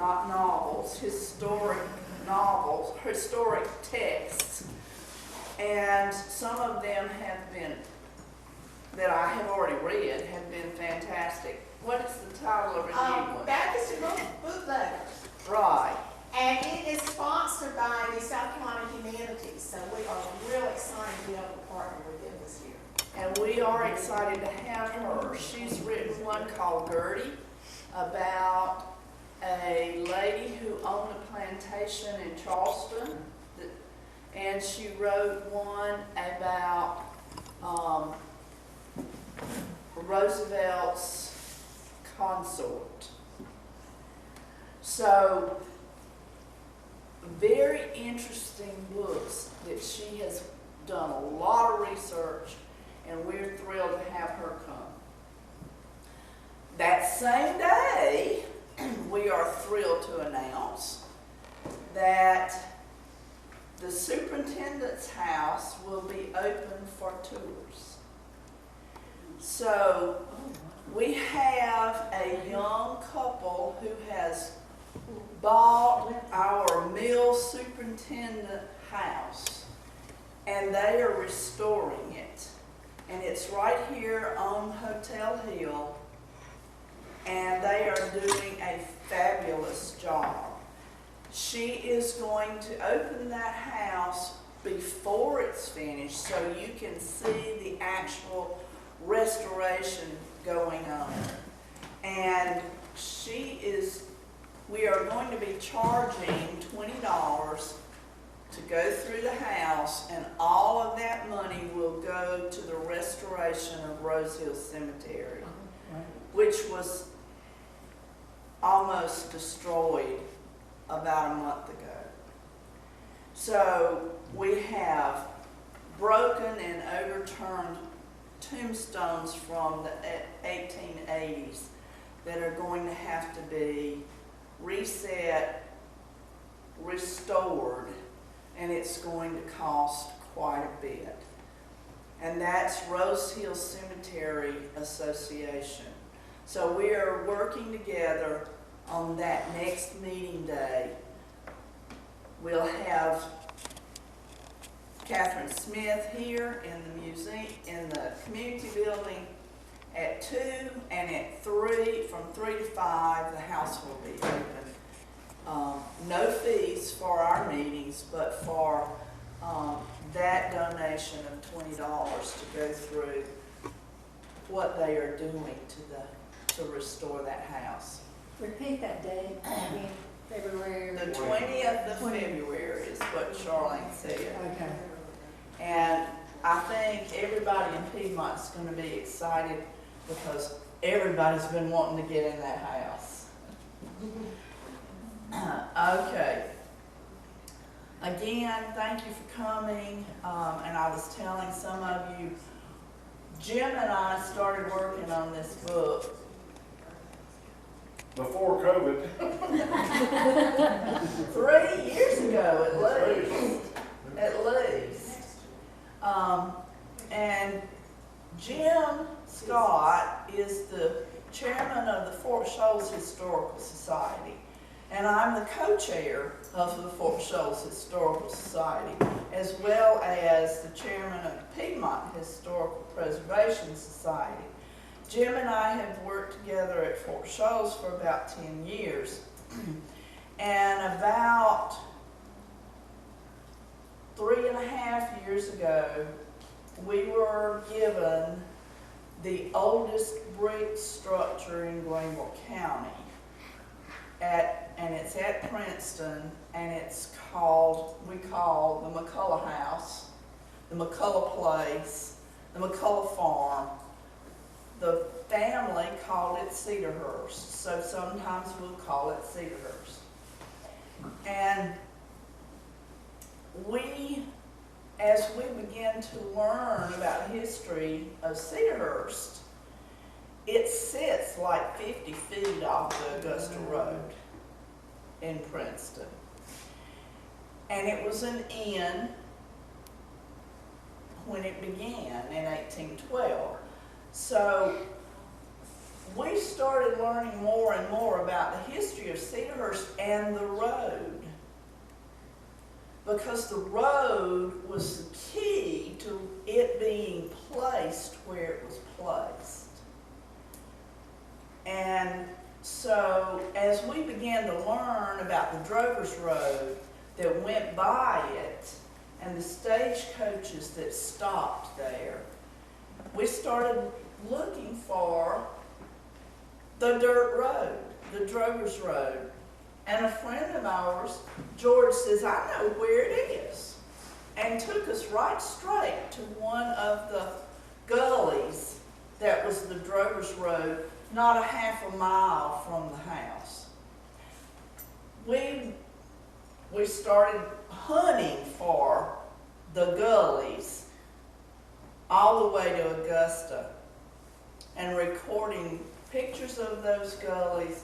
not novels, historic novels, historic texts. And some of them have been, that I have already read, have been fantastic. What is the title of a new one? Baptist Bootleggers. Right. And it is sponsored by the South Carolina Humanities, so we are real excited to be able to partner with them this year. And we are excited to have her. She's written one called Gertie, about a lady who owned a plantation in Charleston. And she wrote one about Roosevelt's consort. So, very interesting books that she has done a lot of research, and we're thrilled to have her come. That same day, we are thrilled to announce that the superintendent's house will be open for tours. So we have a young couple who has bought our mill superintendent house, and they are restoring it. And it's right here on Hotel Hill, and they are doing a fabulous job. She is going to open that house before it's finished so you can see the actual restoration going on. And we are going to be charging $20 to go through the house, and all of that money will go to the restoration of Rose Hill Cemetery, which was almost destroyed about a month ago. So we have broken and overturned tombstones from the 1880s that are going to have to be reset, restored, and it's going to cost quite a bit. And that's Rose Hill Cemetery Association. So we are working together on that next meeting day. We'll have Catherine Smith here in the museum, in the community building at 2, and at 3, from 3 to 5, the house will be open. No fees for our meetings, but for that donation of $20 to go through what they are doing to restore that house. Repeat that date again, February. The 20th of February is what Charlene said. Okay. And I think everybody in Piedmont's going to be excited because everybody's been wanting to get in that house. Okay. Again, thank you for coming. And I was telling some of you, Jim and I started working on this book Before COVID. 3 years ago, at least. And Jim Scott is the chairman of the Fort Shoals Historical Society, and I'm the co-chair of the Fort Shoals Historical Society, as well as the chairman of the Piedmont Historical Preservation Society. Jim and I have worked together at Fort Shoals for about 10 years. And about 3.5 years ago, we were given the oldest brick structure in Greenville County. And it's at Princeton, and it's called, we call the McCullough House, the McCullough Place, the McCullough Farm. The family called it Cedarhurst, so sometimes we'll call it Cedarhurst. And as we began to learn about the history of Cedarhurst, it sits like 50 feet off the Augusta Road in Princeton. And it was an inn when it began in 1812. So we started learning more and more about the history of Cedarhurst and the road. Because the road was the key to it being placed where it was placed. And so as we began to learn about the Drovers Road that went by it and the stagecoaches that stopped there, we started looking for the dirt road, the Drovers Road. And a friend of ours, George, says, I know where it is. And took us right straight to one of the gullies that was the Drovers Road, not a half a mile from the house. We started hunting for the gullies all the way to Augusta and recording pictures of those gullies.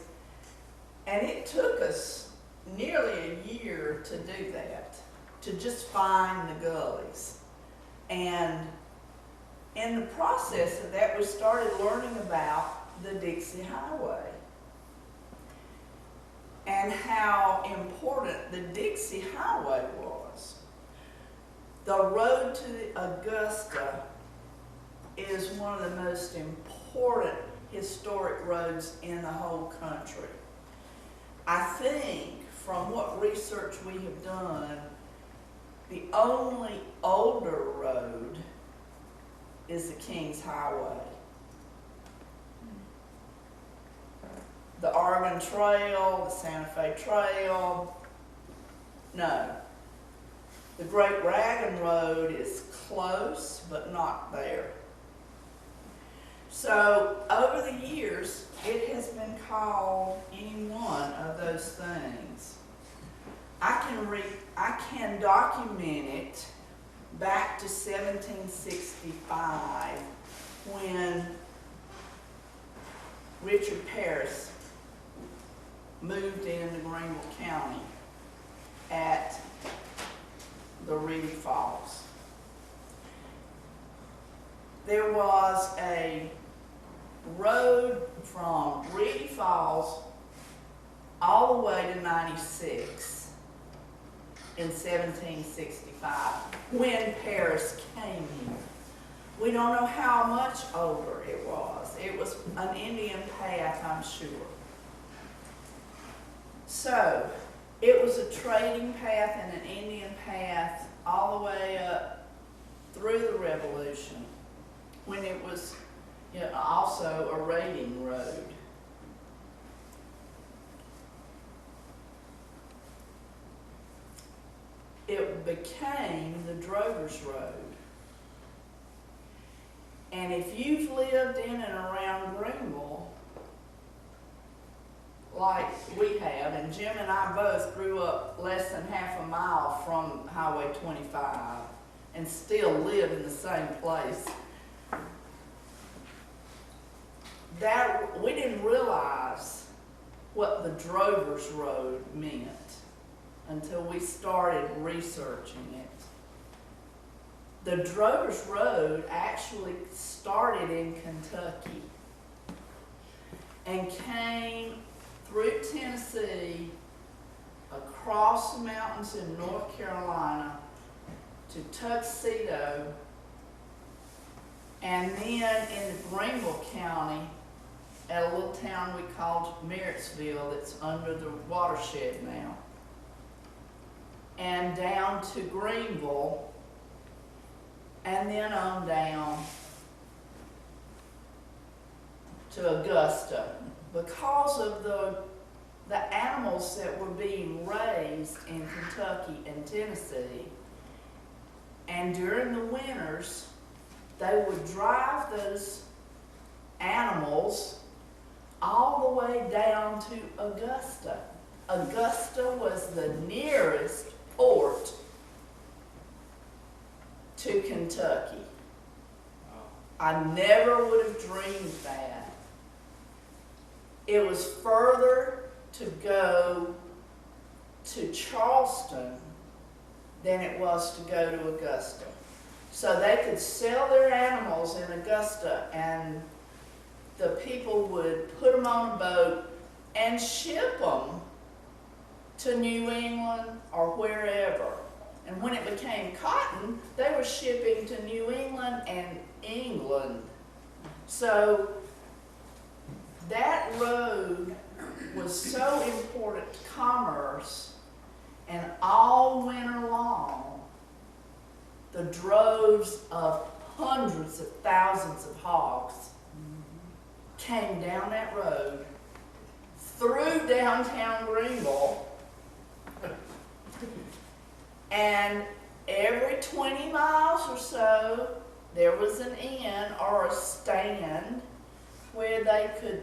And it took us nearly a year to do that, to just find the gullies. And in the process of that, we started learning about the Dixie Highway and how important the Dixie Highway was. The road to Augusta is one of the most important historic roads in the whole country. I think, from what research we have done, the only older road is the King's Highway. The Oregon Trail, the Santa Fe Trail, no. The Great Wagon Road is close, but not there. So, over the years, it has been called any one of those things. I can document it back to 1765 when Richard Paris moved into Greenville County at the Reedy Falls. There was a road from Reedy Falls all the way to 96 in 1765 when Paris came here. We don't know how much older it was. It was an Indian path, I'm sure. So, it was a trading path and an Indian path all the way up through the Revolution, when it was also a raiding road. It became the Drovers Road. And if you've lived in and around Greenville, like we have, and Jim and I both grew up less than half a mile from Highway 25 and still live in the same place, that we didn't realize what the Drovers Road meant until we started researching it. The Drovers Road actually started in Kentucky and came through Tennessee, across the mountains in North Carolina to Tuxedo, and then into Greenville County at a little town we called Merrittsville that's under the watershed now, and down to Greenville, and then on down to Augusta. Because of the animals that were being raised in Kentucky and Tennessee, and during the winters, they would drive those animals all the way down to Augusta. Augusta was the nearest port to Kentucky. I never would have dreamed that. It was further to go to Charleston than it was to go to Augusta. So they could sell their animals in Augusta and the people would put them on a boat and ship them to New England or wherever. And when it became cotton, they were shipping to New England and England. So that road was so important to commerce, and all winter long, the droves of hundreds of thousands of hogs came down that road through downtown Greenville, and every 20 miles or so there was an inn or a stand where they could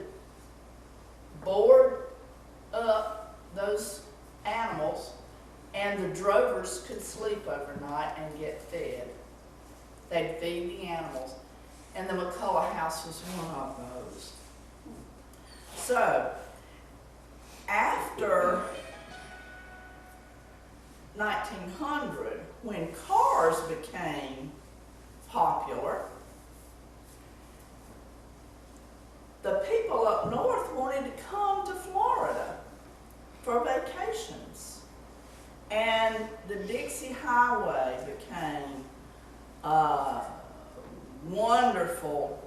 board up those animals, and the drovers could sleep overnight and get fed. They'd feed the animals, and the McCullough House was one of those. So, after 1900, when cars became popular, the people up north wanted to come to Florida for vacations. And the Dixie Highway became a wonderful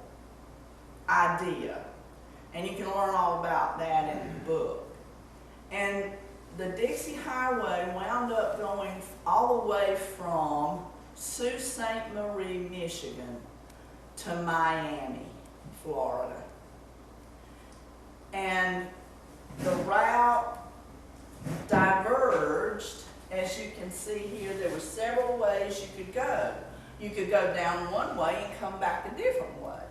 idea. And you can learn all about that in the book. And the Dixie Highway wound up going all the way from Sault Ste. Marie, Michigan to Miami, Florida. And the route diverged. As you can see here, there were several ways you could go. You could go down one way and come back a different way.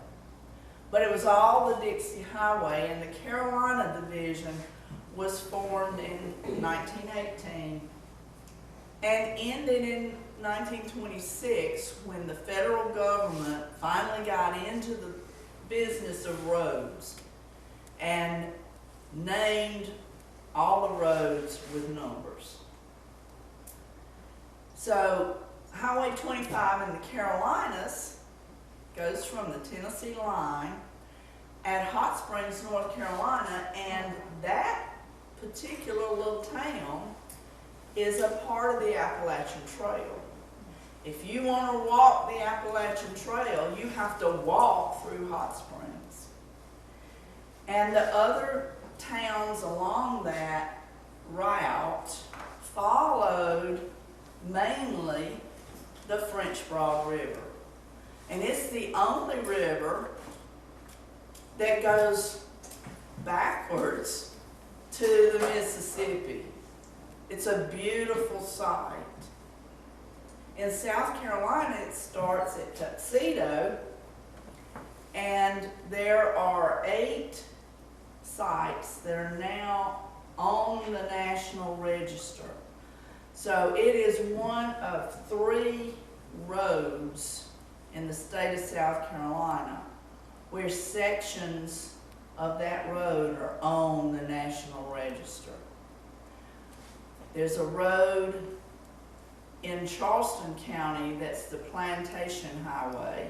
But it was all the Dixie Highway, and the Carolina Division was formed in 1918 and ended in 1926 when the federal government finally got into the business of roads and named all the roads with numbers. So Highway 25 in the Carolinas goes from the Tennessee line at Hot Springs, North Carolina, and that particular little town is a part of the Appalachian Trail. If you want to walk the Appalachian Trail, you have to walk through Hot Springs. And the other towns along that route followed mainly the French Broad River. And it's the only river that goes backwards to the Mississippi. It's a beautiful sight. In South Carolina, it starts at Tuxedo, and there are 8 sites that are now on the National Register. So it is one of 3 roads in the state of South Carolina where sections of that road are on the National Register. There's a road in Charleston County that's the Plantation Highway.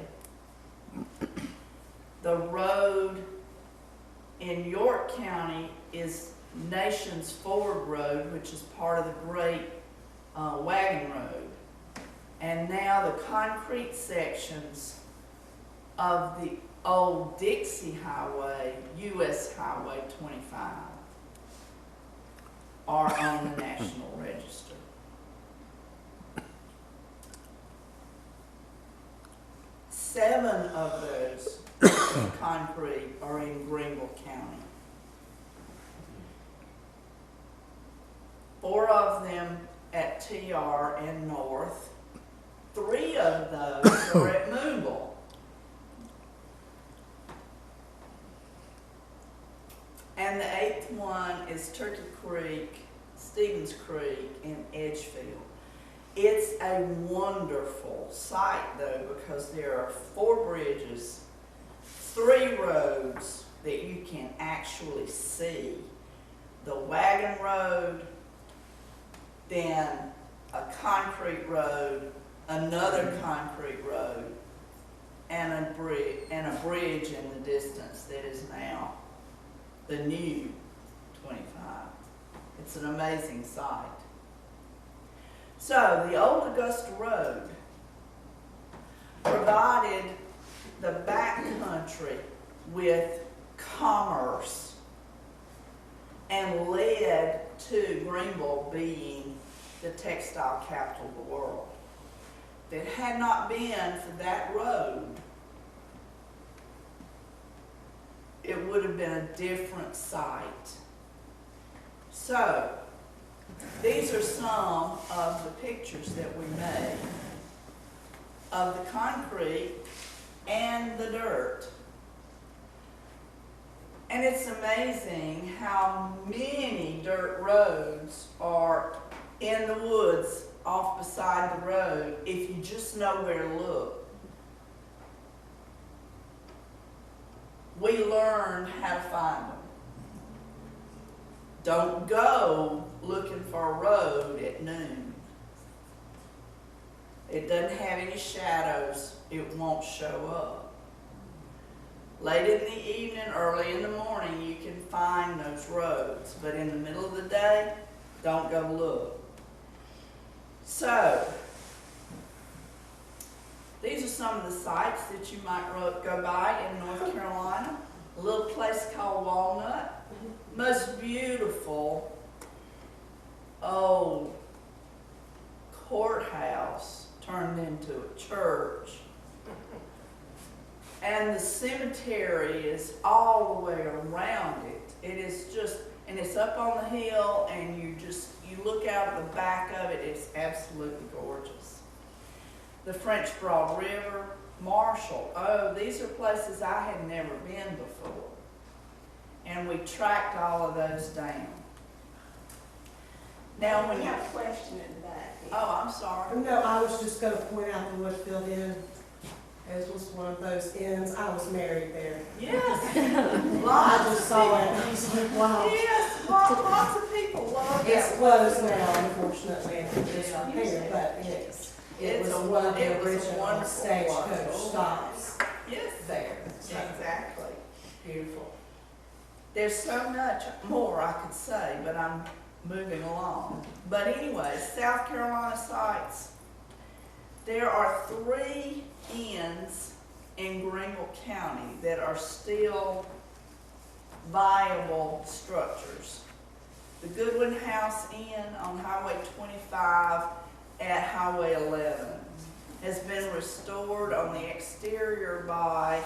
The road in York County is Nations Ford Road, which is part of the Great Wagon Road. And now the concrete sections of the old Dixie Highway, US Highway 25, are on the National Register. Seven of those concrete are in Greenville County. 4 of them at TR and North. 3 of those are at Moonville. And the 8th one is Turkey Creek, Stevens Creek, and Edgefield. It's a wonderful sight though, because there are 4 bridges, 3 roads that you can actually see. The wagon road, then a concrete road, another concrete road, and a bridge in the distance that is now the new 25. It's an amazing sight. So the old Augusta Road provided the backcountry with commerce and led to Greenville being the textile capital of the world. If it had not been for that road, it would have been a different sight. So, these are some of the pictures that we made of the concrete and the dirt. And it's amazing how many dirt roads are in the woods off beside the road if you just know where to look. We learned how to find them. Don't go looking for a road at noon. It doesn't have any shadows. It won't show up. Late in the evening, early in the morning, you can find those roads. But in the middle of the day, don't go look. So, these are some of the sites that you might go by in North Carolina. A little place called Walnut. Most beautiful old courthouse turned into a church. And the cemetery is all the way around it. It is just, and it's up on the hill, and you look out at the back of it, it's absolutely gorgeous. The French Broad River, Marshall. Oh, these are places I had never been before. And we tracked all of those down. Now when We you... have a question in the back. Oh, I'm sorry. No, I was just going to point out the Woodfield Inn as was one of those inns. I was married there. Yes. I Lots just of saw people. it. I was like, wow. Yes, lots of people love It's that. closed now, unfortunately, and it's Yeah. repaired, but it It's was a one of it the was a original wonderful stagecoach place. stops Yes, there. So, exactly. beautiful. There's so much more I could say, but I'm moving along. But anyway, South Carolina sites. There are 3 inns in Greenville County that are still viable structures. The Goodwin House Inn on Highway 25 at Highway 11 has been restored on the exterior by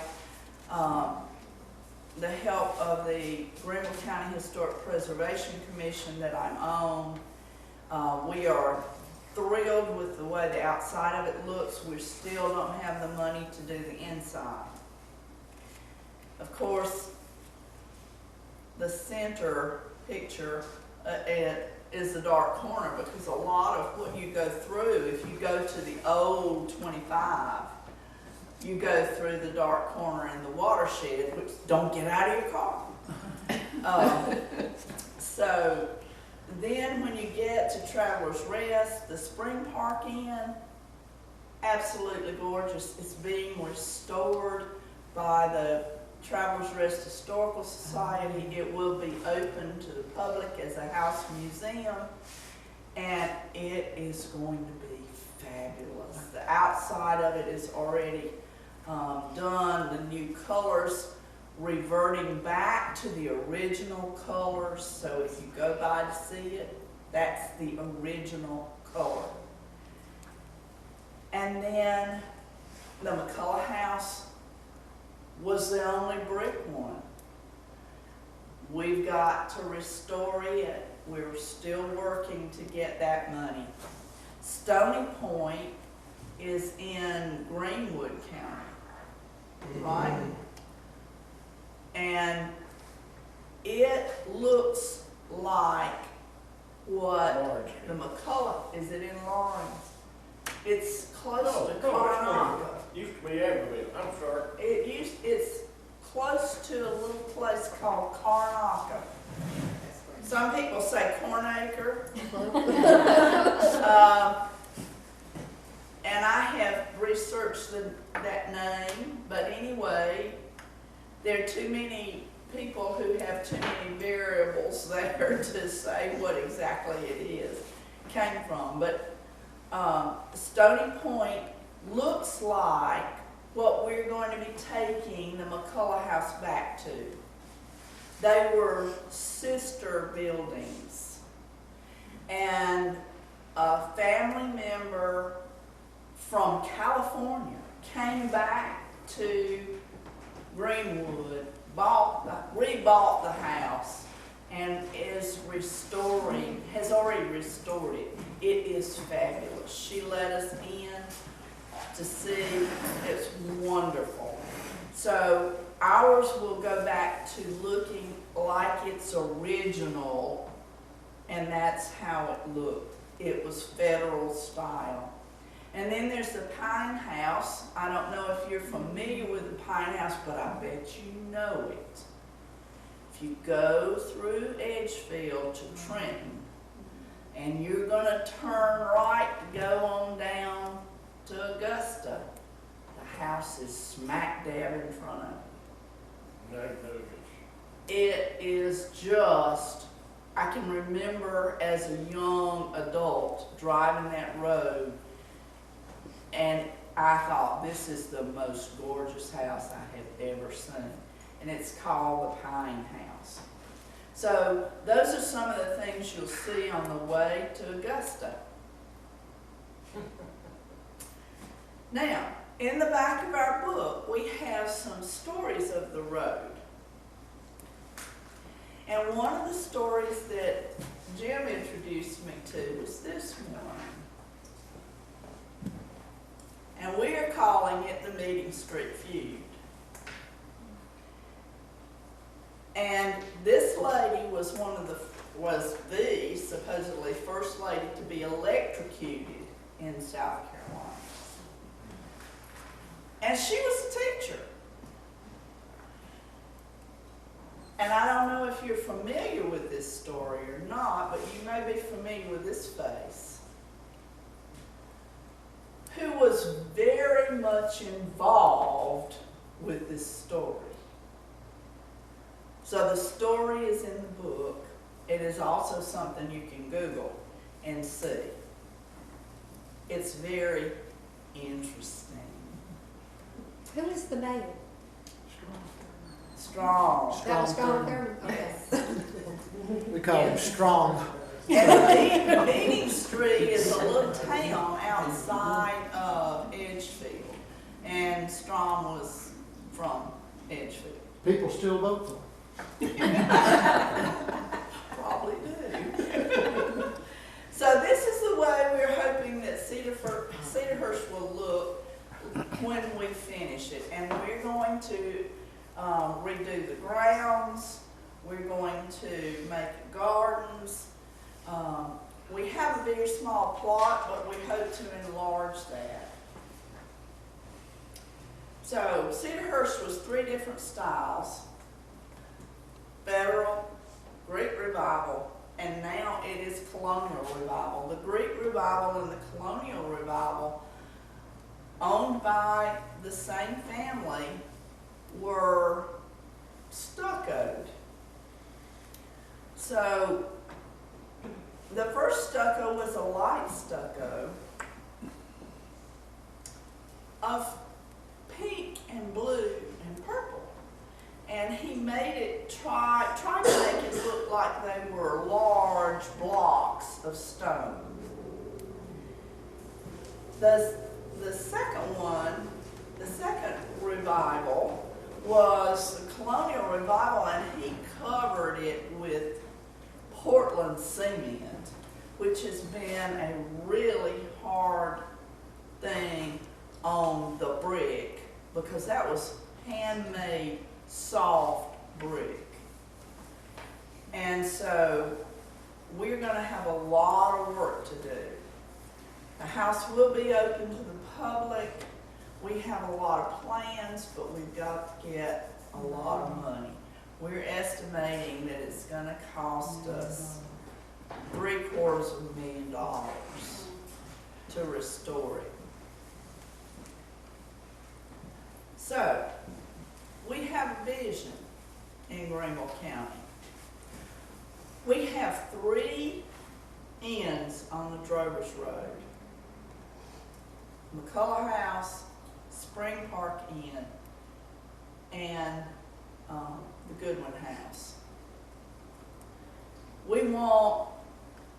the help of the Greenville County Historic Preservation Commission that I'm on. We are thrilled with the way the outside of it looks. We still don't have the money to do the inside. Of course, the center picture is the dark corner, because a lot of what you go through, if you go to the old 25, you go through the dark corner in the watershed, which don't get out of your car. So then when you get to Travelers Rest, the Spring Park Inn, absolutely gorgeous. It's being restored by the Travelers Rest Historical Society. It will be open to the public as a house museum, and it is going to be fabulous. The outside of it is already done. The new colors reverting back to the original colors, so if you go by to see it, that's the original color. And then the McCullough House was the only brick one. We've got to restore it. We're still working to get that money. Stony Point is in Greenwood County, right? And it looks like what the McCullough, is it in Lawrence? It's close to Coronado. Used to be Everville, I'm sorry. It's close to a little place called Coronado. Some people say Cornacre. And I have research that name, but anyway, there are too many people who have too many variables there to say what exactly it came from. But Stony Point looks like what we're going to be taking the McCullough House back to. They were sister buildings. And a family member from California came back to Greenwood, rebought the house, and has already restored it. It is fabulous. She let us in to see. It's wonderful. So ours will go back to looking like it's original, and that's how it looked. It was federal style. And then there's the Pine House. I don't know if you're familiar with the Pine House, but I bet you know it. If you go through Edgefield to Trenton, and you're going to turn right to go on down to Augusta, the house is smack dab in front of you. It is just, I can remember as a young adult driving that road, and I thought, this is the most gorgeous house I have ever seen. And it's called the Pine House. So those are some of the things you'll see on the way to Augusta. Now, in the back of our book, we have some stories of the road. And one of the stories that Jim introduced me to was this one. And we are calling it the Meeting Street Feud. And this lady was the supposedly first lady to be electrocuted in South Carolina. And she was a teacher. And I don't know if you're familiar with this story or not, but you may be familiar with this face, who was very much involved with this story. So the story is in the book. It is also something you can Google and see. It's very interesting. Who is the mayor? Strong. That was Strong Thurman? Okay. We call him Strong. And Meeting Street is a little town outside of Edgefield. And Strong was from Edgefield. People still vote for him. Probably do. So this is the way we're hoping that Cedarhurst will look when we finish it. And we're going to redo the grounds. We're going to make gardens. We have a very small plot, but we hope to enlarge that. So Cedarhurst was 3 different styles: Federal, Greek Revival, and now it is Colonial Revival. The Greek Revival and the Colonial Revival, owned by the same family, were stuccoed. So the first stucco was a light stucco of pink and blue and purple. And he made it, tried to make it look like they were large blocks of stone. The second one, the second revival, was the Colonial Revival, and he covered it with Portland cement, which has been a really hard thing on the brick, because that was handmade soft brick. And so we're going to have a lot of work to do. The house will be open to the public. We have a lot of plans, but we've got to get a lot of money. We're estimating that it's going to cost us $750,000 to restore it. So, we have a vision in Greenville County. We have 3 inns on the Drovers Road. McCullough House, Spring Park Inn, and the Goodwin House. We want,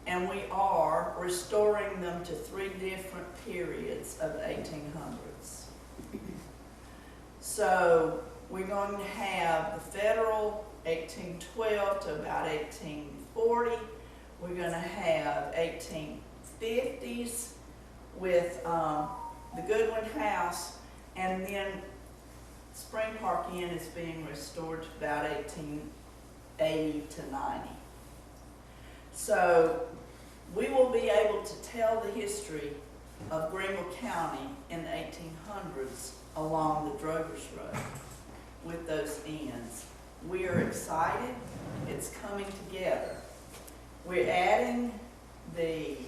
and we are, restoring them to 3 different periods of the 1800s. So we're going to have the federal 1812 to about 1840. We're going to have 1850s with the Goodwin House, and then Spring Park Inn is being restored to about 1880 to 90. So we will be able to tell the history of Greenville County in the 1800s along the Drovers Road with those inns. We are excited. It's coming together. We're adding the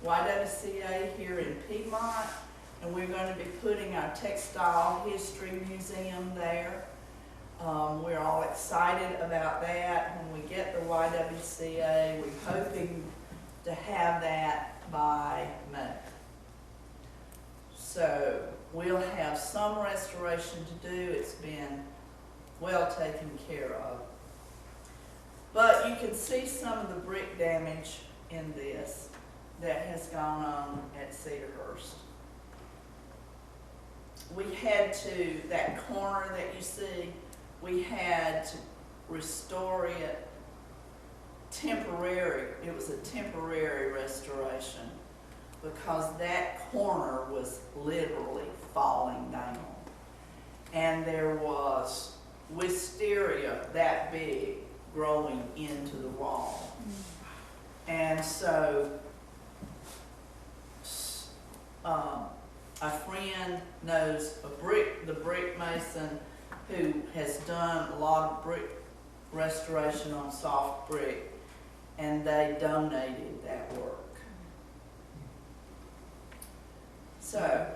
YWCA here in Piedmont, and we're going to be putting our textile history museum there. We're all excited about that. When we get the YWCA, we're hoping to have that by May. So we'll have some restoration to do. It's been well taken care of. But you can see some of the brick damage in this that has gone on at Cedarhurst. We had to, that corner that you see, we had to restore it temporary. It was a temporary restoration because that corner was literally falling down. And there was wisteria that big growing into the wall. And so a friend knows the brick mason who has done a lot of brick restoration on soft brick, and they donated that work. So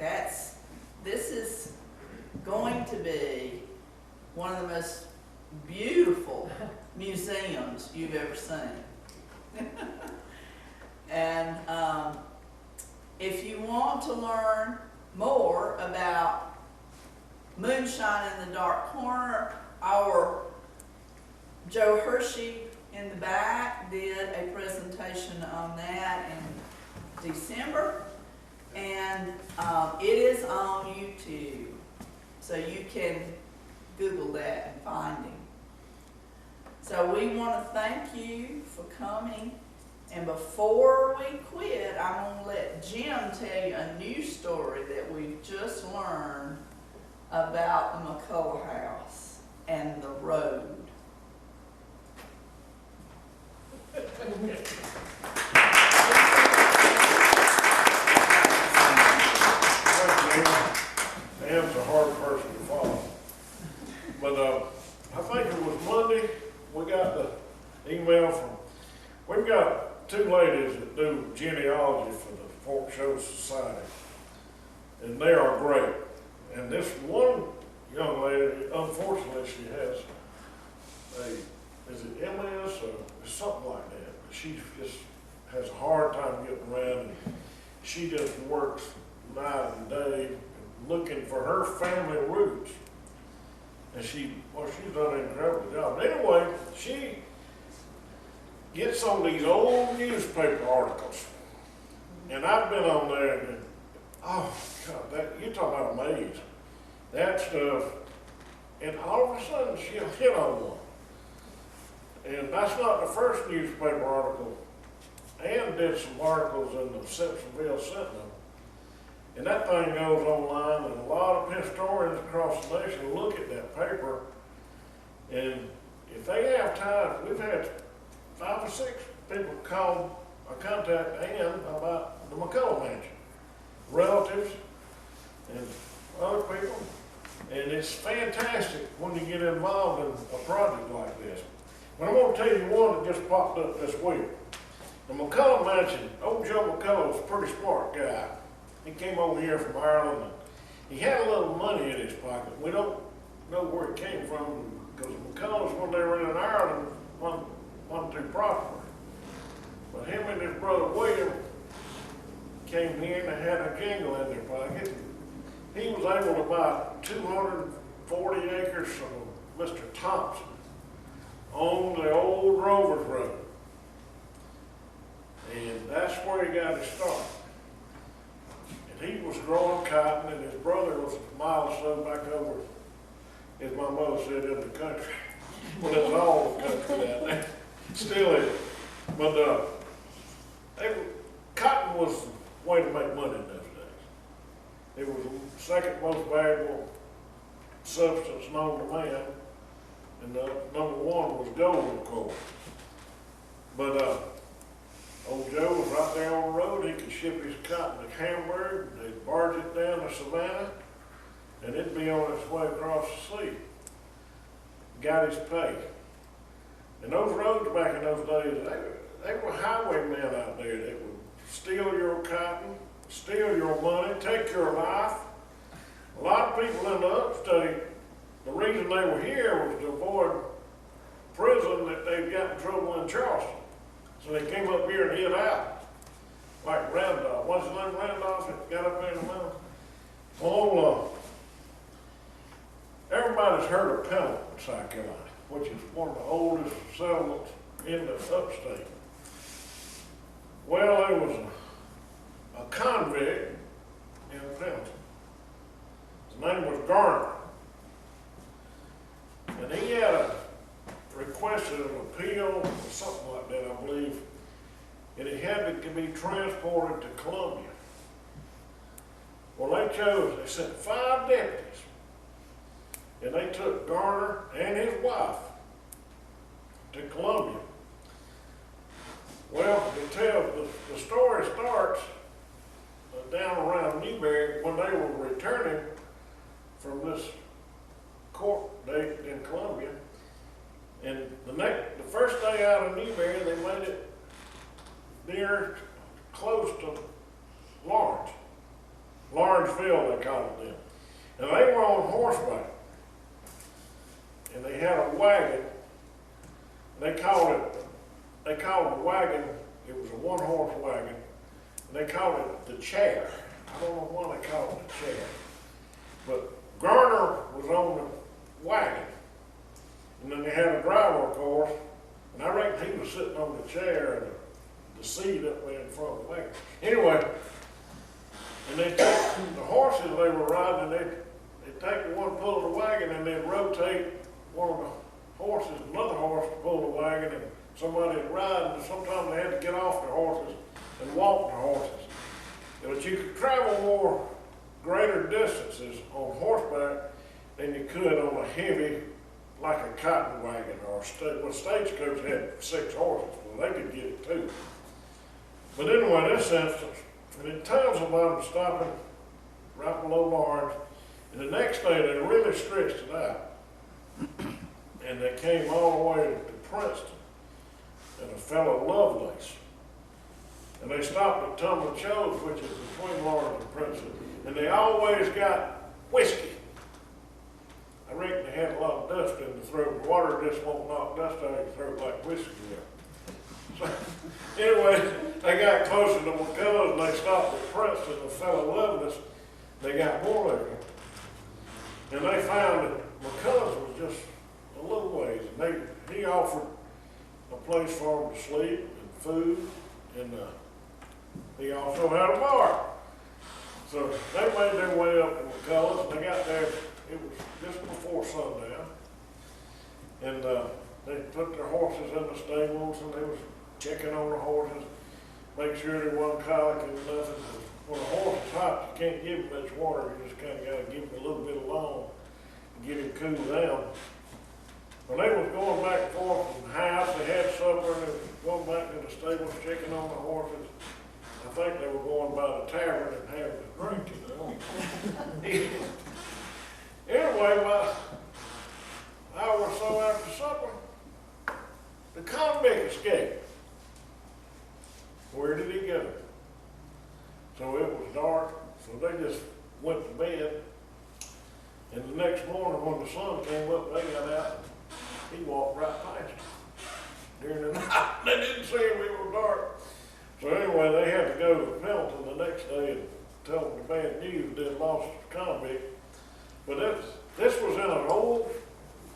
this is going to be one of the most beautiful museums you've ever seen. And if you want to learn more about moonshine in the dark corner, our Joe Hershey in the back did a presentation on that in December, and it is on YouTube, so you can Google that and find him. So we want to thank you for coming. And before we quit, I'm going to let Jim tell you a new story that we've just learned about the McCullough House and the road. Ann's a hard person to follow. But I think it was Monday, we got the email from, we've got 2 ladies that do genealogy for the Fork Show Society, and they are great. And this one young lady, unfortunately, she has is it MS or something like that? She just has a hard time getting around, and she just works night and day looking for her family roots. And she's done an incredible job. But anyway, she gets some of these old newspaper articles, and I've been on there, and oh God, you're talking about amazing. That stuff, and all of a sudden she'll hit on one. And that's not the first newspaper article. Ann did some articles in the Simpsonville Sentinel, and that thing goes online, and a lot of historians across the nation look at that paper, and if they have time, we've had 5 or 6 people call or contact Ann about the McCullough Mansion, relatives and other people, and it's fantastic when you get involved in a project like this. But I'm going to tell you one that just popped up this week. The McCullough Mansion, old Joe McCullough was a pretty smart guy. He came over here from Ireland, and he had a little money in his pocket. We don't know where it came from, because McCullough's, when they were in Ireland, wasn't too prosperous. But him and his brother William came here and they had a jingle in their pocket. He was able to buy 240 acres from Mr. Thompson on the old Rovers Road. And that's where he got his start. And he was growing cotton, and his brother was a mile or so back over, as my mother said, in the country. Well, it's all the country down there. Still is. But cotton was the way to make money in those days. It was the second most valuable substance known to man, and number one was gold, of course. But old Joe was right there on the road. He could ship his cotton to Hamburg. They'd barge it down to Savannah, and it'd be on its way across the sea. Got his pay. And those roads back in those days, they were highwaymen out there that would steal your cotton, steal your money, take your life. A lot of people in the upstate, the reason they were here was to avoid prison that they'd got in trouble in Charleston. So they came up here and hid out. Like Randolph. What's his name? Randolph that got up there in the mountain? Well, everybody's heard of Peden in South Carolina, which is one of the oldest settlements in the upstate. Well, there was a convict in Peden. His name was Garner. And he had requested an appeal or something like that, I believe, and he had to be transported to Columbia. Well, they sent 5 deputies, and they took Garner and his wife to Columbia. Well, the story starts down around Newberry when they were returning from this court date in Columbia. And the first day out of Newberry, they made it close to Lawrenceville, they called it then. And they were on horseback. And they had a wagon. They called the wagon, it was a 1-horse wagon, and they called it the chair. I don't know why they called it the chair. But Garner was on the wagon. And then they had a driver, of course, and I reckon he was sitting on the chair and the seat up there in front of the wagon. Anyway, and they take the horses they were riding, and they'd take one pull of the wagon, and they'd rotate one of the horses, another horse to pull the wagon, and somebody would ride, and sometimes they had to get off their horses and walk their horses. But you could travel greater distances on horseback than you could on a heavy, like a cotton wagon or stagecoach had 6 horses, well, they could get it too. But anyway, this instance, and in times about them stopping right below Lawrence, and the next day they really stretched it out. And they came all the way to Princeton, and a fellow Lovelace. And they stopped at Tumble Cho's, which is between Lawrence and Princeton, and they always got whiskey. I reckon they had a lot of dust in the throat. Water just won't knock dust out of your throat like whiskey will. So, anyway, they got closer to McCullough's and they stopped at Princeton, a fellow Lovelace. They got more liquor. And they found that McCullough's was just a little ways. And he offered a place for them to sleep and food, and he also had a bar. So they made their way up to McCullough's, and they got there. It was just before sundown, and they put their horses in the stables, and they was checking on the horses, make sure they wasn't colic and nothing. When a horse is hot, you can't give him much water. You just kind of got to give him a little bit of loam to get him cooled down. When they was going back and forth from the house, they had supper, and they was going back to the stables, checking on the horses. I think they were going by the tavern and having a drink, you know. Anyway, about an hour or so after supper, the convict escaped. Where did he go? So it was dark, so they just went to bed, And the next morning, when the sun came up, they got out, he walked right past them during the night. They didn't see him, it was dark. So anyway, they had to go to Pendleton the next day and tell them the bad news, they'd lost the convict. But this was in an old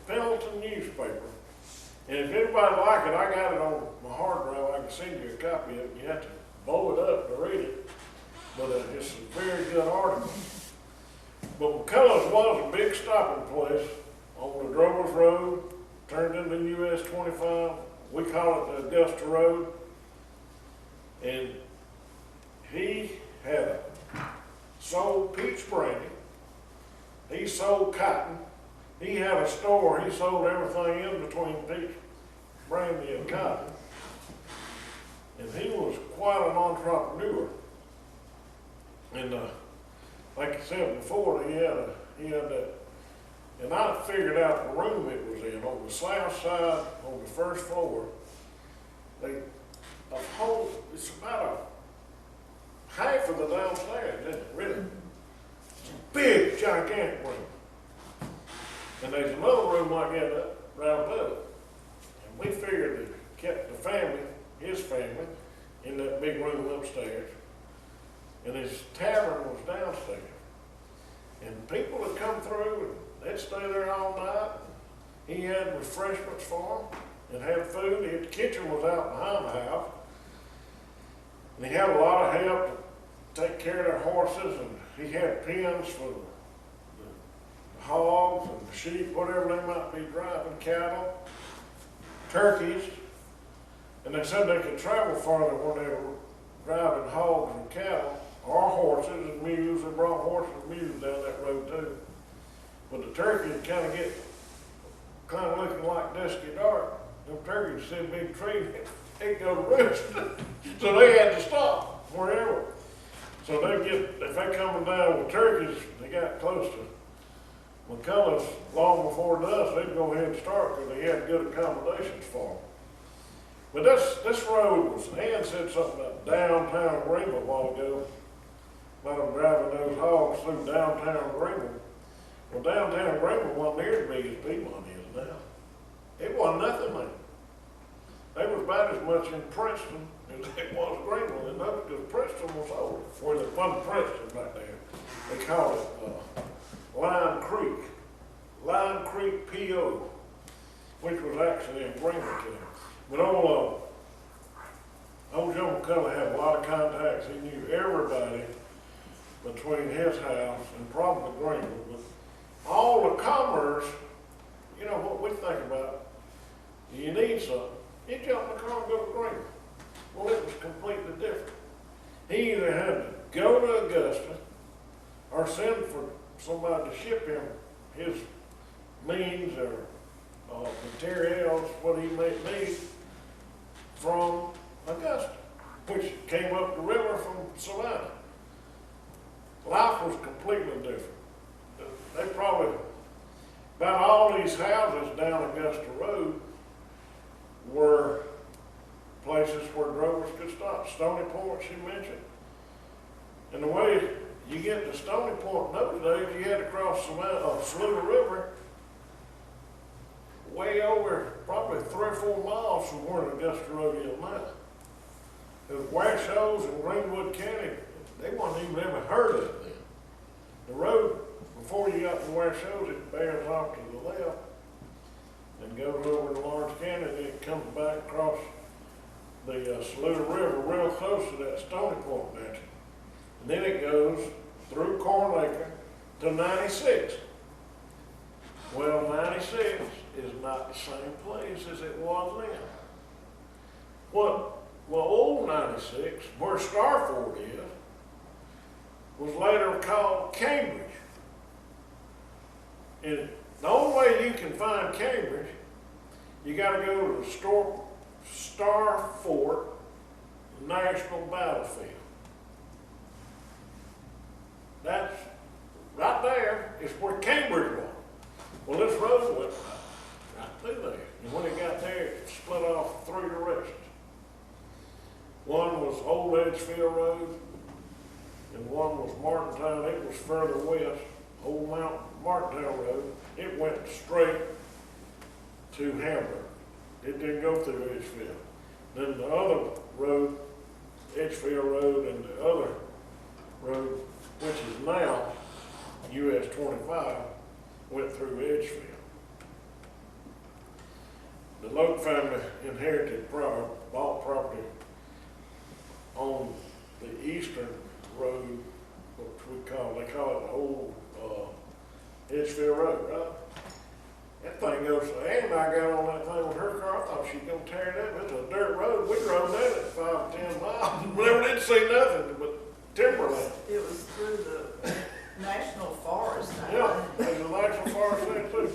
Pendleton newspaper. And if anybody like it, I got it on my hard drive, I can send you a copy of it. You have to blow it up to read it. But it's a very good article. But McCullough's was a big stopping place on the Drovers Road, turned into US 25. We call it the Augusta Road. And he had sold peach brandy. He sold cotton. He had a store. He sold everything in between peach brandy and cotton. And he was quite an entrepreneur. And like I said before, he had that. And I figured out the room it was in. On the south side, on the first floor, it's about half of the downstairs, isn't it, really? It's a big, gigantic room. And there's another room like that up, right above it. And we figured it kept the family, his family, in that big room upstairs. And his tavern was downstairs. And people would come through and they'd stay there all night. He had refreshments for them and had food. The kitchen was out behind the house. And he had a lot of help to take care of their horses, and he had pens for the hogs and the sheep, whatever they might be driving, cattle, turkeys. And they said they could travel farther when they were driving hogs and cattle, or horses and mules. They brought horses and mules down that road too. But the turkey would kind of looking like dusky dark. Them turkeys see a big tree, they'd go to roost. So they had to stop wherever. So if they coming down with turkeys, they got close to McCullough's long before dusk, they'd go ahead and start because they had good accommodations for them. But this road was, Ann said something about downtown Greenville a while ago, about them driving those hogs through downtown Greenville. Well, downtown Greenville wasn't near as big as Piedmont is now. It wasn't nothing there. They was about as much in Princeton as it was Greenville, and those, because Princeton was older. Where they wasn't Princeton back there. They called it Lime Creek P.O., which was actually in Greenville County. But old Joe McCullough had a lot of contacts. He knew everybody between his house and probably Greenville. But all the commerce, you know what we think about, you need something, you jump in the car and go to Greenville. Well, it was completely different. He either had to go to Augusta or send for somebody to ship him his means or materials, what he may need, from Augusta, which came up the river from Savannah. Life was completely different. They probably, about all these houses down Augusta Road were places where drovers could stop. Stony Point, she mentioned. And the way you get to Stony Point in those days, you had to cross Saluda River way over, probably 3 or 4 miles from where the Augusta Road is now. Because Washoes and Greenwood County, they wasn't even ever heard of it then. The road, before you got to Washoes, it bears off to the left and goes over to Lawrence County, and then it comes back across the Saluda River real close to that Stony Point mansion. And then it goes through Corn Lake to 96. Well, 96 is not the same place as it was then. Well, old 96, where Starford is, was later called Cambridge. And the only way you can find Cambridge, you got to go to the Starford National Battlefield. That's right there is where Cambridge was. Well, this road went right through there. And when it got there, it split off 3 directions. One was Old Edgefield Road, and one was Martintown. It was further west, Old Martindale Road, it went straight to Hamburg. It didn't go through Edgefield. Then the other road, Edgefield Road, and the other road, which is now US 25, went through Edgefield. The Logue family inherited bought property on the eastern road, which they call it the old Edgefield Road, right? That thing goes, Ann and I got on that thing with her car, I thought she was gonna tear it up. It's a dirt road, we rode that at 5 to 10 miles, never did see nothing but timberland. It was through the National Forest. I Yeah, think. there's a national forest there too.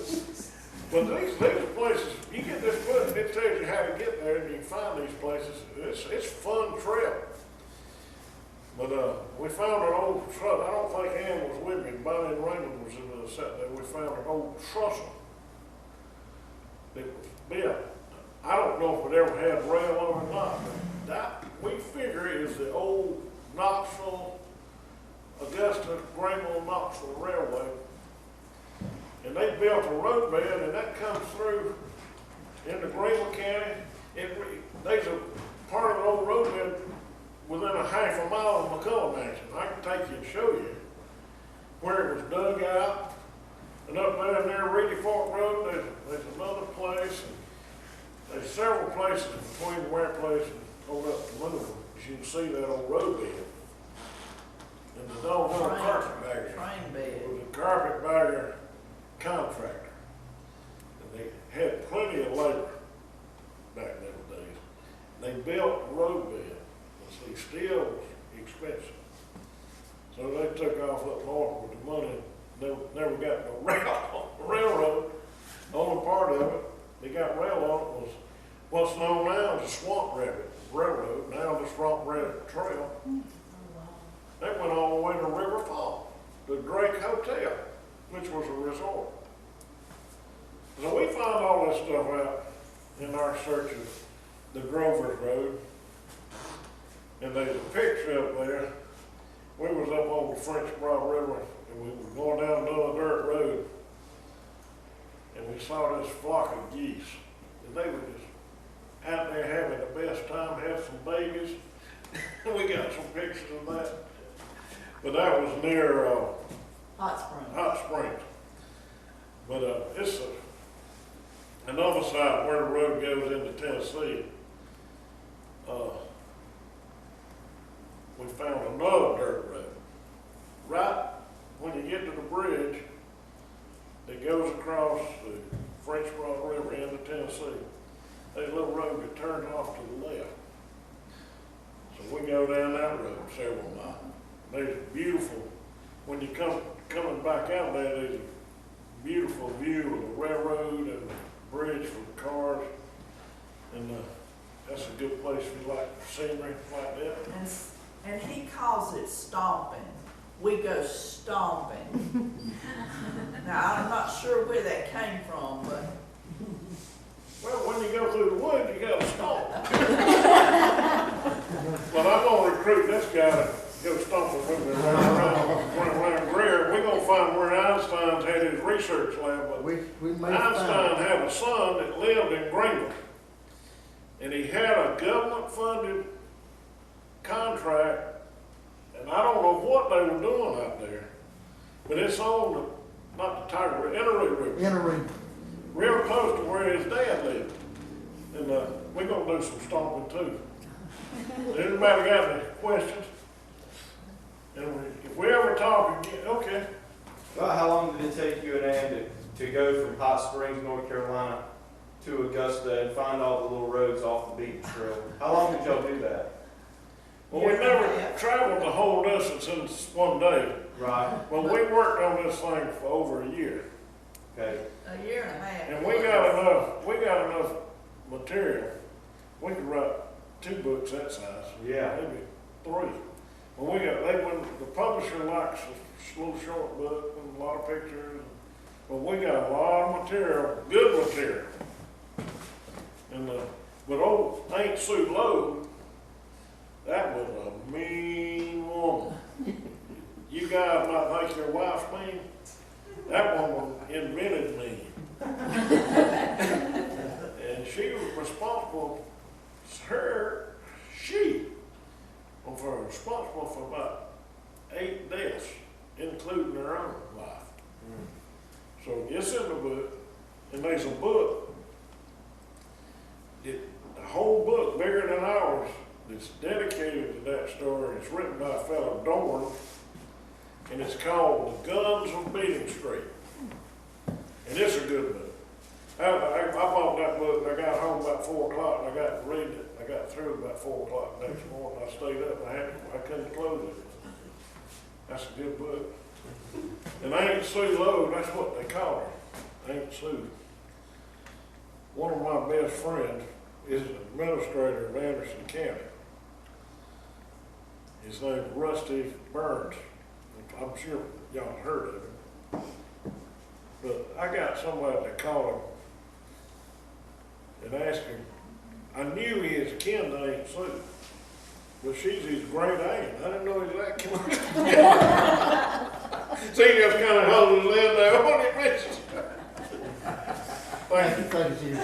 But these are places, you get this book, it tells you how to get there, and you find these places. It's a fun trail. But we found an old truss. I don't think Ann was with me. Bonnie and Raymond was in the set there. We found an old trestle. It was built. I don't know if it ever had rail on it or not, but that we figure is the old Knoxville, Augusta, Greenville, Knoxville Railway. And they built a roadbed, and that comes through into Greenville County. There's a part of the old roadbed within a half a mile of McCullough Mansion. I can take you and show you where it was dug out. And up there near Reedy Fork Road, there's another place. And there's several places between the Ware Place and over up to Louisville. As you can see that old roadbed. And the doggone carpetbagger. Train bed. It was a carpetbagger contractor. And they had plenty of labor back in those days. They built a roadbed. See, steel was expensive. So they took off up north with the money. Never got no railroad. The only part of it they got rail on it was what's known now as the Swamp Rabbit Railroad, now the Swamp Rabbit Trail. They went all the way to River Falls, the Drake Hotel, which was a resort. So we found all this stuff out in our search of the Grover's Road. And there's a picture up there. We was up on the French Broad River, and we were going down another dirt road, and we saw this flock of geese. And they were just out there having the best time, had some babies. We got some pictures of that. But that was near Hot Springs. Hot Springs. But it's another side where the road goes into Tennessee. We found another dirt road. Right when you get to the bridge that goes across the French Broad River into Tennessee, there's a little road that turns off to the left. So we go down that road several miles. There's a beautiful, when you coming back out there, there's a beautiful view of the railroad and the bridge for the cars. And that's a good place if you like scenery like that. And he calls it stomping. We go stomping. Now, I'm not sure where that came from, but Well, when you go through the woods, you gotta stomp. But I'm gonna recruit this guy to go stomping with me around Greer. We're gonna find where Einstein's had his research lab. But We may Einstein find. had a son that lived in Greenville. And he had a government-funded contract, and I don't know what they were doing out there, but it's on the, not the Tiger River, Innerly River. Entering. Real close to where his dad lived. And we're gonna do some stomping too. Anybody got any questions? And if we ever talk again, okay. About how long did it take you and Ann to go from Hot Springs, North Carolina to Augusta and find all the little roads off the beach trail? How long did y'all do that? Well, we never traveled the whole distance in one day. Right, Well, we worked on this thing for over a year. okay. a year and a half. And we got enough material. We could write 2 books that size. Yeah. Maybe 3. When the publisher likes a little short book and a lot of pictures. But we got a lot of material, good material. And but old Aunt Sue Lowe, that was a mean woman. You guys might think your wife's mean. That woman It's in the book, and there's a book, the whole book, bigger than ours, that's dedicated to that story. It's written by a fellow Dorn, and it's called The Guns of Beating Street. And it's a good book. I bought that book, and I got home about 4 o'clock, and I got to read it. I got through about 4 o'clock next morning. I stayed up, and I couldn't close it. That's a good book. And Aunt Sue Lowe, that's what they call her, Aunt Sue. One of my best friends is the administrator of Anderson County. His name's Rusty Burns. I'm sure y'all heard of him. But I got somebody to call him and ask him. I knew he was kin to Aunt Sue, but she's his great aunt. I didn't know he was that close. See, he just kind of held his head there on it, missed. Thank you. Thank you.